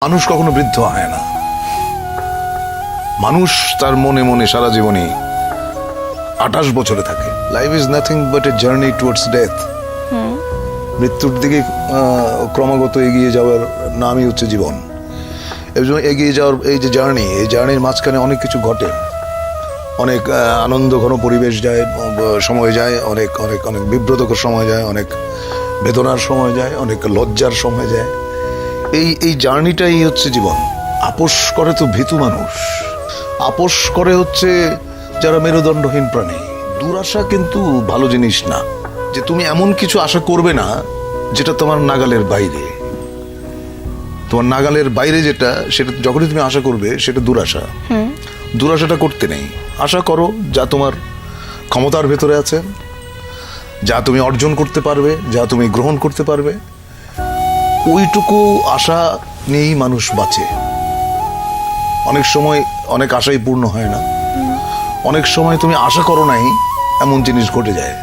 মানুষ কখনো বৃদ্ধ হয় না। মানুষ তার মনে মনে সারা জীবনে 28 বছরে থাকে। Life is nothing but a journey towards death. মৃত্যুর দিকে ক্রমাগত এগিয়ে যাওয়ার নামই হচ্ছে জীবন। এবং এগিয়ে যাওয়ার এই যে জার্নি, এই জার্নির মাঝখানে অনেক কিছু ঘটে। অনেক আনন্দ ঘন পরিবেশ যায়, সময় যায়, অনেক অনেক অনেক বিব্রতকর সময় যায়, অনেক বেদনার সময় যায়, অনেক লজ্জার সময় যায়। এই জার্নিটাই হচ্ছে জীবন। আপোষ করে তো ভীতু মানুষ, আপোষ করে হচ্ছে যারা মেরুদণ্ডহীন প্রাণী। দুরাশা কিন্তু ভালো জিনিস না, যে তুমি এমন কিছু আশা করবে না যেটা তোমার নাগালের বাইরে। তোমার নাগালের বাইরে যেটা, সেটা যখনই তুমি আশা করবে সেটা দুরাশা। দুরাশাটা করতে নেই। আশা করো যা তোমার ক্ষমতার ভেতরে আছে, যা তুমি অর্জন করতে পারবে, যা তুমি গ্রহণ করতে পারবে, ওইটুকু আশা নিয়েই মানুষ বাঁচে। অনেক সময় অনেক আশাই পূর্ণ হয় না। অনেক সময় তুমি আশা করো নাই এমন জিনিস ঘটে যায়।